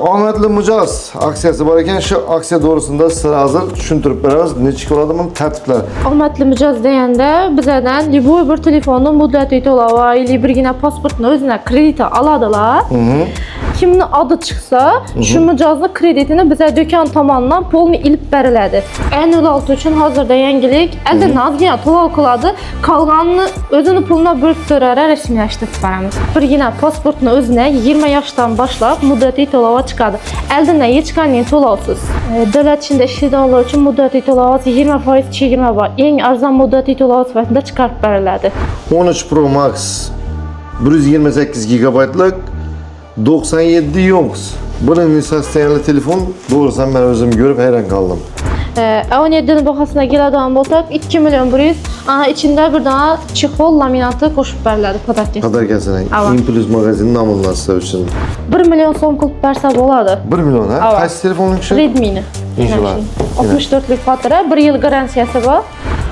Omadli mijoz aksiyasi bor ekan, shu aksiya to'g'risida sizlarga hozir tushuntirib beramiz. Nechik bo'ladi buning tartiblari? Omadli mijoz deganda bizdan любой bir telefonni muddati to'lova yoki birgina pasportni o'zina krediti oladilar. Kimni adi chiqsa, shu mijozni kreditini bizga do'kon tomonidan polni ilib beriladi. N06 uchun hozirda yangilik, endi nazgina to'lov qiladi, qolganini o'zini pulini bo'lib to'rara rasmiylashtirib beramiz. Birgina pasportni o'zina 20 yoshdan boshlab muddati to'lov chiqadi. Eldinden hech qanday to'lovsiz. Davlat ishida ishlaydiganlar uchun muddati to'lovi 20% chegirma bor. Eng arzon muddati to'lov sifatida chiqarib beriladi. 13 Pro Max 128 GB 97 yonks. Bunun sostenli telefon doğrusu ben özüm görüp hayran kaldım. 17'nin bahasına geladigan bo'lsak 2 milyon 100. Aha içinde bir tane çexol laminatı qo'shib beriladi podarka. Podarkasına. Impulse magazinin namından size için. 1 milyon so'm qilib bersa bo'ladi. 1 milyon ha? Qaysi telefonun kishi? Redmi'ni. İnşallah. 64'lik fatira, 1 yıl garantiyasi bor.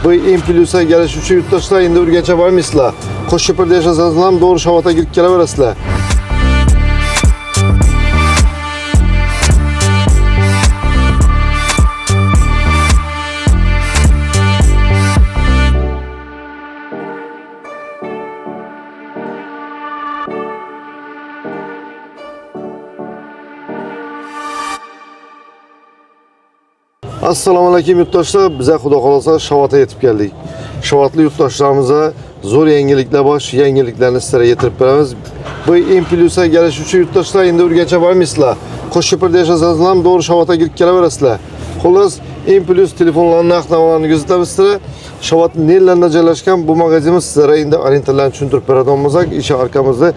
Bu Impulse'a geliş üçün yurttaşlar indi Urganchga bormaysizlar. Qo'shko'pirda yashasangizlar ham to'g'ri Shavotga kirib kelaverasizlar. Assalomu alaykum yurtdoshlar. Bize xudo xolasa Shavotga yetib keldik. Shavotli yurtdoshlarimize zo'r yangiliklar bor. Shu yangiliklarni sizlarga yetirib beramiz. Bu Impulse'a gelish uchun yurtdoshlar endi Urganchga bormaysizlar. Qo'shko'pirda yashasangizlar ham to'g'ri Shavotga kirib kelaverasizlar. Xullas, Impulse telefonlarini narx-navolarni kuzatamiz sizlarga. Shavot nelarida joylashgan bu magazinimiz sizlarga endi orientalarni tushuntirib beradigan bo'lsak, ishi orqamizda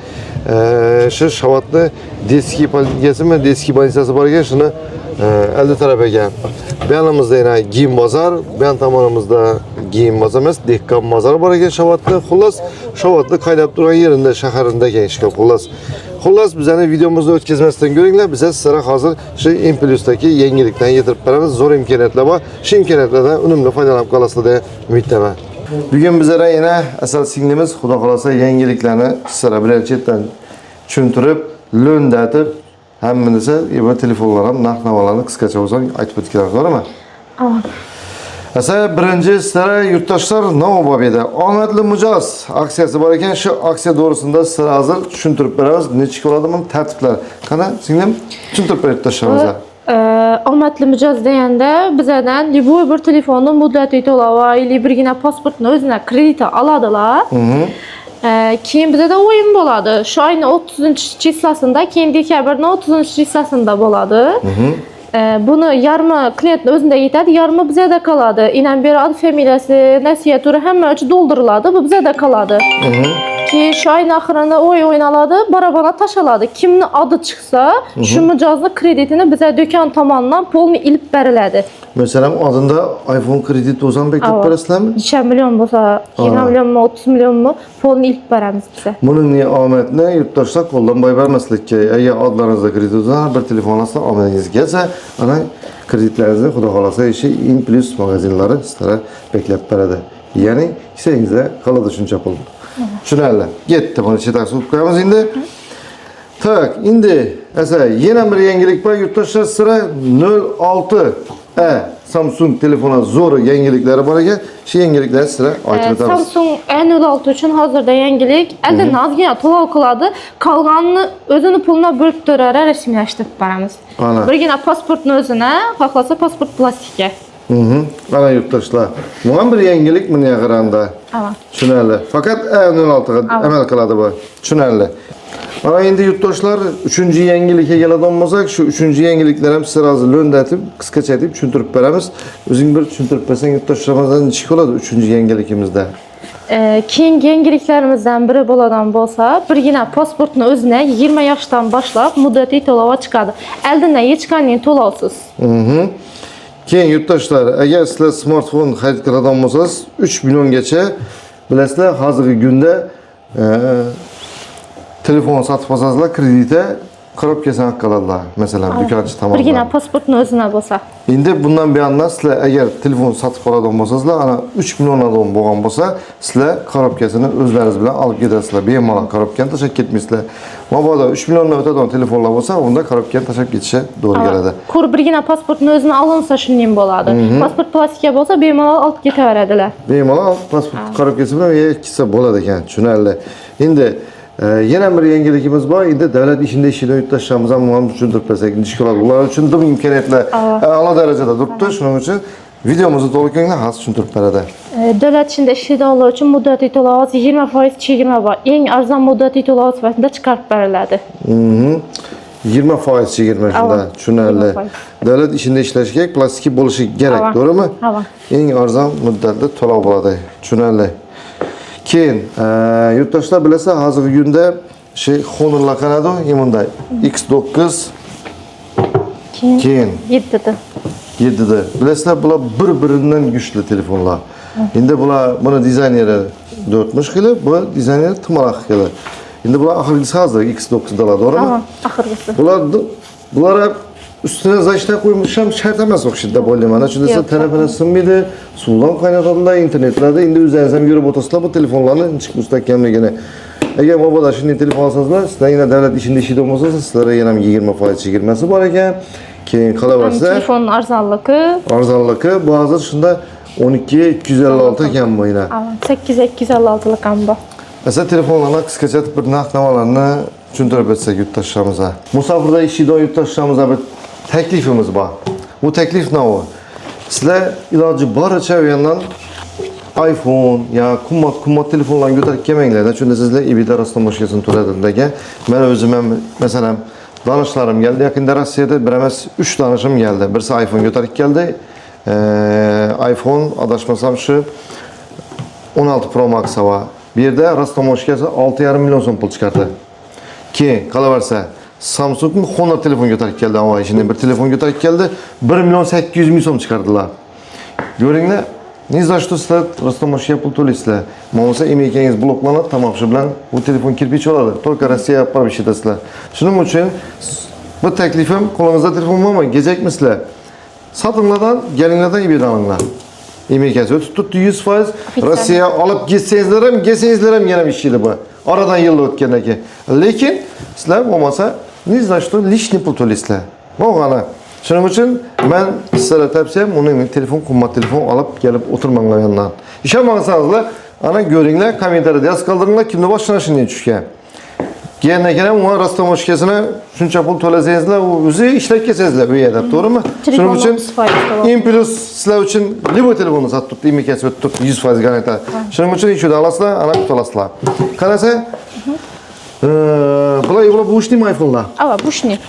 shu Shavotni Deski poliklinikasimi, Deski больницасы bor ekan, shuni elde tarafiga. Bu yanımızda yine giyim bazar, bu yan tomonimizda giyim bazar emas, dehqon bozori bor ekan Shavotda. Xullas, Shavotda qaydab turgan yerinde, shaharida ekan ishga. Xullas, bizani videomizni o'tkazmasdan ko'ringlar. Biz sizlarga hozir shu Impulse'dagi yangiliklarni yetirib beramiz. Zo'r imkoniyatlar bor. Shu imkoniyatlardan unumli foydalanib qolasizlar deb umiddaman. Bugun bizlarga yana asal singlimiz xudo xolasa yangiliklarni sizlarga birinchi chetdan tushuntirib, lo'ndatib hammanisi bu telefonlar ham narx-navolarni qisqacha bo'lsa aytib o'tganlar, to'g'rimi? Asa birinchi sizlarga yurtdoshlar Novobobeda omadli mijoz aksiyasi bor ekan, shu aksiya to'g'risida sizlarga hozir tushuntirib beramiz. Nechik bo'ladi buning tartiblari? Qana, singlim, tushuntirib ber yurtdoshlarimizga. Omadli mijoz deganda bizdan любой bir telefonni muddati to'lova yoki birgina pasportni o'zina krediti oladilar. Keyin bizda o'yin bo'ladi. Shu oyning 30-chislasida, keyin dekabrning 30-chislasida bo'ladi. Buni yarmi klientning o'zida yetadi, yarmi bizda qoladi. Inan beri ad familiyasi, nasiya turi hamma uchun to'ldiriladi, bu bizda qoladi. Keyin shu oyning oxirida o'ynaladi, barabana tashaladi. Kimni adi chiqsa, shu mijozni kreditini bizga do'kon tomonidan polni ilib beriladi. Mesela adında iPhone kredit olsan beklep berasizlarmi? 1 milyon bo'lsa, 20 millionmi, 30 millionmi polni ilib beramiz bize. Bunun niye omadni yurtdoshlar qo'ldan boy bermaslik kerak. Agar oldlaringizda kredit bo'lsa, bir telefon olsa, omadingiz kelsa, ana kreditlaringizni xudo xolasa ishi Impulse magazinlari sizlarga beklep beradi. Ya'ni istagingizda qoladi shuncha pul. Tushunarli. Ketdi, buni chetga solib qo'yamiz endi. Tak, endi esa yana bir yangilik bor yurtdoshlar sizlarga 06 Samsung telefona zo'r yangiliklari bor ekan. Shu yangiliklarni sizlarga aytib o'tamiz. Samsung N06 uchun hozirda yangilik, endi nazgina to'lov qiladi, qolganini o'zini pulini bo'lib to'rara rasmiylashtirib beramiz. Birgina pasportni o'zina, xohlasa pasport plastikka. Ana yurtdoshlar. Bu ham bir yangilik bunga qaraganda. Tushunarli. Faqat N16 ga amal qiladi bu. Tushunarli. Mana endi yurtdoshlar 3-chi yangilikka keladigan bo'lsak, shu 3-chi yangiliklar ham sizlarga hozir lo'ndatib, qisqacha aytib tushuntirib beramiz. O'zing bir tushuntirib bersang yurtdoshlarimizdan nechik bo'ladi 3-chi yangiligimizda? Keyingi yangiliklarimizdan biri bo'ladigan bo'lsa, birgina pasportni o'zina 20 yoshdan boshlab muddati to'lov chiqadi. Eldinden hech qanday to'lovsiz. Keyin yurtdoshlar, agar sizlar smartfon xarid qiladigan bo'lsangiz, 3 milliongacha bilasizlar, hozirgi kunda telefon sotib olsangizlar krediti korobkasini haq qiladilar. Masalan, do'konchi tomonidan. Birgina pasportni o'zina bo'lsa. Endi bundan buyon sizlar agar telefon sotib oladigan bo'lsangiz, ana 3 milliondan bo'lgan bo'lsa, sizlar korobkasini o'zlaringiz bilan olib ketasizlar. Bemalol korobkani tashlab ketmaysizlar. Mabodo 3 milliondan o'tadigan telefonlar bo'lsa, unda korobkani tashlab ketishi to'g'ri keladi. Kur birgina pasportni o'zini olinsa shunday bo'ladi. Pasport plastika bo'lsa, bemalol olib ketaveradilar. Bemalol pasport korobkasi bilan ketsa bo'ladi ekan, tushunarli. Endi yana bir yangiligimiz bor. Endi davlat ishida ishlaydigan yurtdoshlarimiz ham buni tushuntirib bersak, ishchilar ular uchun dim imkoniyatlar a'lo darajada turibdi. Shuning uchun videomizni to'liq has tushuntirib beradi. Davlat ishida ishlaydiganlar uchun muddatiy to'lov 20% chegirma bor. Eng arzon muddatiy to'lov sifatida chiqarib beriladi. 20% chegirma shunda, tushunarli. Davlat ishida ishlashga plastik bo'lishi kerak, to'g'rimi? Eng arzon muddatda to'lov bo'ladi. Tushunarli. Keyin yurtdoshlar bilasa, hozirgi kunda Honor'lar qanadi, Hyundai X9 keyin 7'de. Bilasizlar, bular bir-biridan kuchli telefonlar. Endi bular buni dizayneri 4'müş xili, bu dizayneri tumaloq xili. Endi bular oxirgisi hozir X9'dalar, to'g'rimi? Oxirgisi. Bular üstüne zaçta koymuşam şart emas o'xshaydi deb o'ylayman. Chunki telefon sinmaydi, suvdan qaynatadilar, internetlarda endi o'zingiz ham ko'rib o'tasizlar bu telefonlarni ichki mustahkamligini. Agar mabodo shunday telefon olsangizlar, sizlar yana davlat ishida ishlaydigan bo'lsangiz, sizlarga yana 20% chegirmasi bor ekan. Keyin qolaversa, telefonning arzonligi bu hozir shunda 12256 ekan bu yana. 8256 lik ham bor. Mesela telefonlarına qisqacha bir narx-navolarni tushuntirib o'tsak yurtdoshlarimizni. Musofirda ishlaydigan yurtdoshlarimiz bir taklifimiz bor. Bu taklif nima? Sizlar iloji boricha u yerdan iPhone ya qimmat telefonlarni ko'tarib kelmanglar. Chunki sizlar eBayda rastamashkasini to'ladinglar. Men o'zim ham masalan danishlarim geldi. Yaqinda Rossiyada bir emas 3 danishim geldi. Birisi iPhone ko'tarib keldi. iPhone adashmasam shu 16 Pro Max var. Bir de Rastomoshkasi 6,5 milyon so'm pul chiqardi. Keyin qolaversa Samsung'ning Honor telefon ko'tarib keldi, ama ishini bir telefon ko'tarib keldi, 1 milyon 800 ming so'm chiqardilar. Ko'ringlar, ne za что sizlar Rastomoshga pul to'laysizlar. Bo'lmasa emakingiz bloklanadi, tamom shu bilan bu telefon kirpich oladi. Только Rossiya olib ishlatasizlar. Shuning uchun bu taklifim, qo'lingizda telefon bormi, gecikmisizlar. Sotinglardan, kelinglardan eBaydan olinglar. Emekasi tuttu 100%. Rossiya olib gelsangizlar ham yana ishlaydi bu. Oradan yil o'tgandan keyin. Lekin sizlar bo'lmasa, ne за что лишний pul to'laysizlar. Bo'lg'ana. Shuning uchun men sizlarga tavsiyam, uning telefon, qimmat telefon olib kelib o'tirmanglar yandan. Ishonmasanizlar, ana ko'ringlar, kommentariyada yozib qoldiringlar, kimni boshidan shunday tushgan. Keyin uni Rastomoshkasini shuncha pul to'lasangizlar, o'zi ishlab kelsangizlar bu yerda, to'g'rimi? Shuning uchun Inplus sizlar uchun libo telefonni sotib turibdi, emekasi o'tib turibdi, 100% garantiya. Shuning uchun ishni olasizlar, ana to'lasizlar. Qarasa, bular bu uşnimi iPhone'lar? Ava, bu uşni.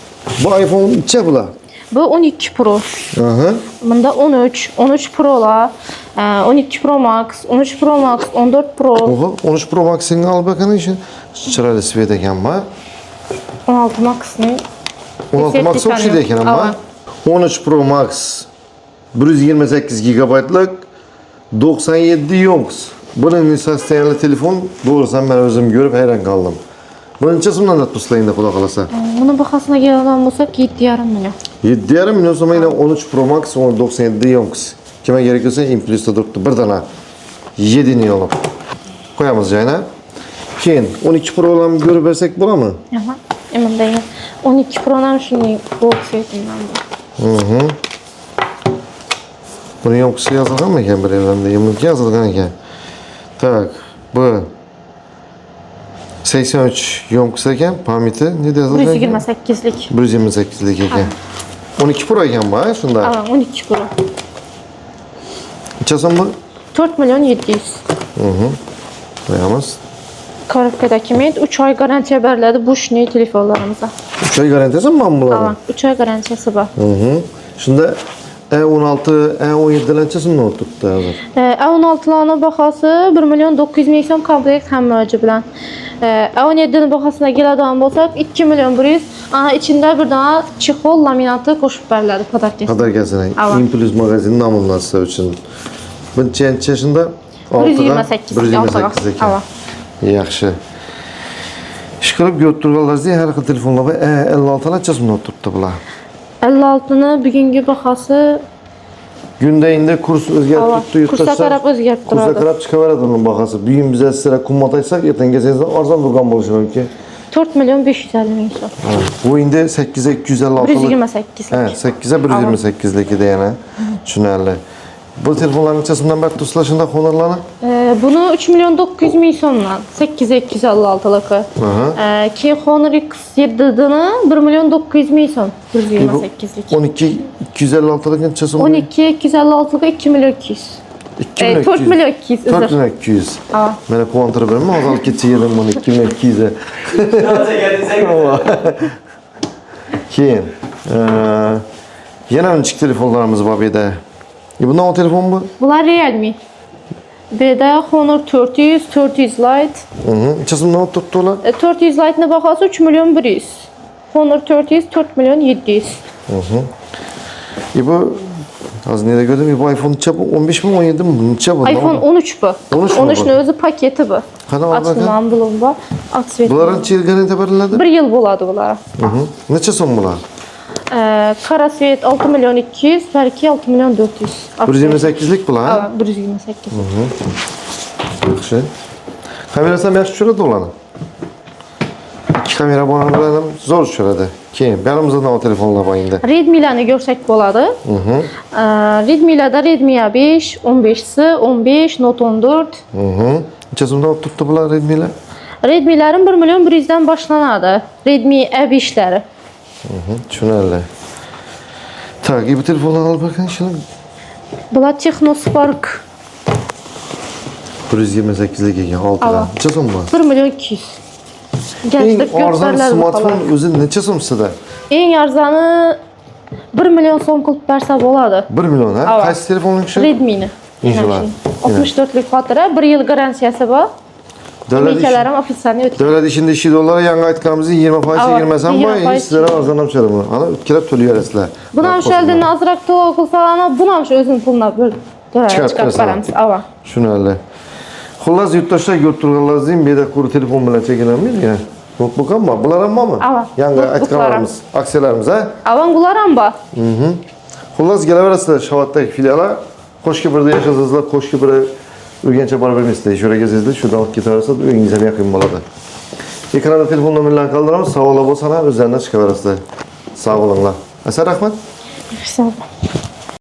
Bu iPhone necha bular? Bu 12 Pro. Bunda 13 Pro'lar, 12 Pro Max, 13 Pro Max, 14 Pro. 13 Pro Max'ini al bakalım işin. Chiroyli svet ekan bu. 16 Max'ni. 16 Max o'xshaydi ekan amma. 13 Pro Max 128 GB'lik 97 yonks. Buning sostayanli telefon, doğrusu men o'zim ko'rib hayron qoldim. Buncha so'mdan tutlayında xudo xolasa. Buni bahasına keladigan bo'lsak 7,5 million. 7,5 million so'mga 13 Pro Max 97 yonks. Kime gerek olsa Implus'ta turibdi bir dana 7 ni olib. Qo'yamiz joyina. Keyin 12 Pro'larni ko'rib bersak bo'ladimi? Aha, endi 12 Pro'dan shunday boksetidan bor. Buni yonksi yozilganmi ekan bir yerda? Yomon yozilgan ekan. Tak, bu 83 yonks ekan, pamyati ne yozilgan? 128lik. 128lik ekan. 12 Pro ekan bu, shunda. Ha, 12 Pro. Necha so'm bu? 4 milyon 700. Qo'yamiz. Korobkadagi men 3 oy garantiya beriladi bu shunday telefonlarimizga. 3 oy garantiyasi mi bularning? Ha, 3 oy garantiyasi bor. Shunda E16, E17'lancha so'mdan o'tibdi hozir. E16'larning bahasi 1 milyon 900 ming so'm komplekt hammaji bilan. E17'ning bahasına keladigan bo'lsak 2 milyon 100. Ana ichida bir dona chexol laminati qo'shib beriladi podarkasiga. Podarkasiga. Implus magazin nomidan sizlar uchun. Buncha shunda 128 ekan. Yaxshi. Işqilib götürürlər deyə hər xil telefonlar var. 56 neçəsində oturtdu bunlar. 56'nı bugünkü baxası Gündə indi kurs özgərib tutdu, kursa qarab özgərib Kursa durardı. qarab çıxaveradi onun baxası. Bu gün bizə sizə kummataysak, ertən gəzəyinizdə arzan rəqam olacaq ki. 4 milyon 550 min son. Bu indi 8'ə 256. 128. Hə, 8'ə 128-lik yəni. Düşünərli. Bu telefonların neçəsindən bəri dostlaşında xonarlarına? Bunu 3 milyon 900 min sonla 8'e 256'lık. Ki Honor X7'dini 1 milyon 900 min son. 128'lik. 12 256'lık neçəsi olur? 12 256'lık 2 milyon 200. 2 milyon 4 milyon 200. 4 milyon 200. Aa. Mənə kuantırı vermə, azalıb keçirəm bunu 2 milyon 200'ə. Keyin, yenə önceki telefonlarımız var bir də. Bu nə o telefon bu? Bunlar Realme. Bir de Honor 400, 400 Lite. Neçəsindən oturtdular? 400 Lite'ne baxası 3 milyon 100. Honor 400 4 milyon 700. Bu az nerede gördüm? Bu iPhone neçə bu? 15 mi 17 mi? Neçə bu? iPhone 13 bu. 13 mu 13'ün bu? özü paketi bu. Hadi al bakalım. Açılmağın bulunma. Açvet. Bunların çirgəni təbərlədi? 1 yıl buladı bunlara. Neçə son bunlar? Kara svet 6 milyon 200, belki 6 milyon 400. 128'lik bunlar ha? Evet, 128. Yaxşı. Kamerası yaxşı düşürədi olanı. İki kamera bana bilənim zor düşürədi. Keyin, yanımızda da o telefonlar var indi. Redmi'lerini görsek buladı. Redmi'lerde Redmi 5, 15'si, 15, Note 14. Neçəsində tutdu bunlar Redmi-lər? Redmi'lerin 1 milyon 100'den başlanadı. Redmi E5'leri. Düşünərli. Tak, bu telefonları alıp bakın şimdi. Bunlar Technospark 128'lik ekan, 6 lira. Neçə son bu? 1 milyon 200. Eng Gençlik arzan gösterler bu falan. smartfon özü neçə son sizdə? En arzanı 1 milyon son kılıp verse boladı. 1 milyon ha? Ava. Qaysı telefonun üçün? Redmi'ni. İnşallah. 64'lük fatura, 1 yıl garantiyası var. Ülkelerim ofisyalini ötüyor. Devlet işinde işi dolara yan qayıtqanımızın 20%'e Ava, girməsən, 20% bu sizlərə arzanam düşərəm bunu. Ana ötkəlab tölüyər əslə. Buna şu elde nazrak toğul falan, buna şu özün puluna böyle çıkart verəmiz. Ava. Şunəli. Xullas yurttaşlar götürürlər deyin, bir də kuru telefon bilə çəkiləmir ya. Notebook amma, bunlar amma mı? Ava, Yan notebooklar. qayıtqanlarımız, aksiyalarımız ha? Avan gularam ba. Xullas gələ Şavatdakı filiala. Qoşkibirdə yaşasınızlar, Qoşkibirə Ürgənçə bar verməsində. Şöyle gezizdir, şuradan alıp gitarırsa öyünizə yaxın baladır. Ekranda telefon nömrələrini qaldırırım, sağ ola bu sana, özlərindən çıxıverəsizlər. Sağ olunlar. Əsər Rəhmət. Sağ ol.